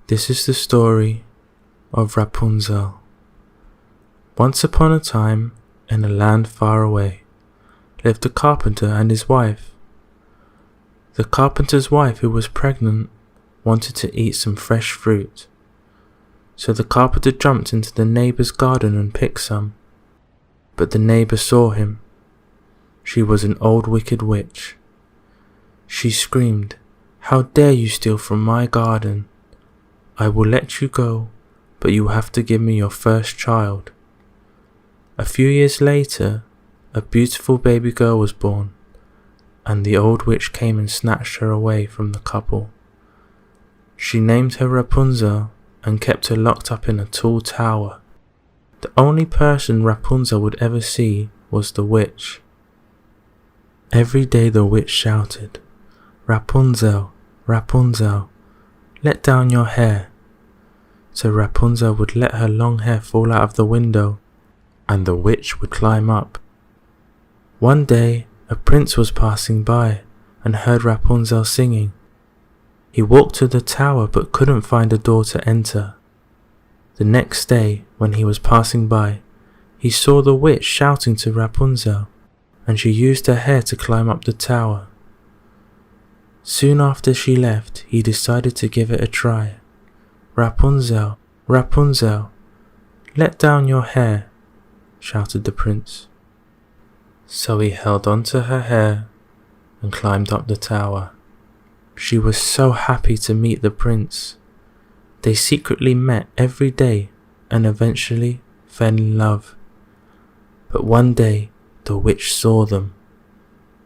This is the story of Rapunzel. Once upon a time, in a land far away, lived a carpenter and his wife. The carpenter's wife, who was pregnant, wanted to eat some fresh fruit. So the carpenter jumped into the neighbor's garden and picked some. But the neighbor saw him. She was an old wicked witch. She screamed, "How dare you steal from my garden? I will let you go, but you have to give me your first child." A few years later, a beautiful baby girl was born, and the old witch came and snatched her away from the couple. She named her Rapunzel and kept her locked up in a tall tower. The only person Rapunzel would ever see was the witch. Every day the witch shouted, "Rapunzel, Rapunzel, let down your hair." So Rapunzel would let her long hair fall out of the window, and the witch would climb up. One day a prince was passing by and heard Rapunzel singing. He walked to the tower but couldn't find a door to enter. The next day, when he was passing by, he saw the witch shouting to Rapunzel, and she used her hair to climb up the tower. Soon after she left, he decided to give it a try. "Rapunzel, Rapunzel, let down your hair," shouted the prince. So he held on to her hair and climbed up the tower. She was so happy to meet the prince. They secretly met every day and eventually fell in love. But one day the witch saw them.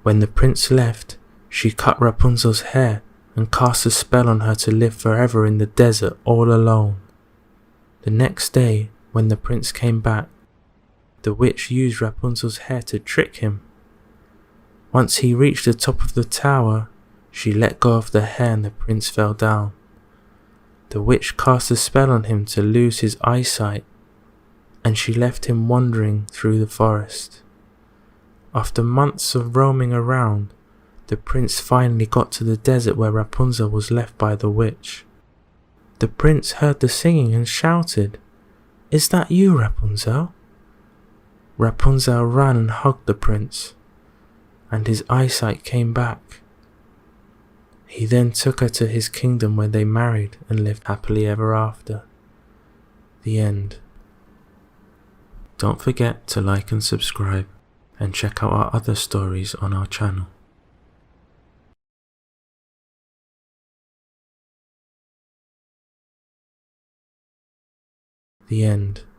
When the prince left, she cut Rapunzel's hair and cast a spell on her to live forever in the desert all alone. The next day, when the prince came back, the witch used Rapunzel's hair to trick him. Once he reached the top of the tower, she let go of the hair and the prince fell down. The witch cast a spell on him to lose his eyesight, and she left him wandering through the forest. After months of roaming around, the prince finally got to the desert where Rapunzel was left by the witch. The prince heard the singing and shouted, "Is that you, Rapunzel?" Rapunzel ran and hugged the prince, and his eyesight came back. He then took her to his kingdom where they married and lived happily ever after. The end. Don't forget to like and subscribe, and check out our other stories on our channel. The end.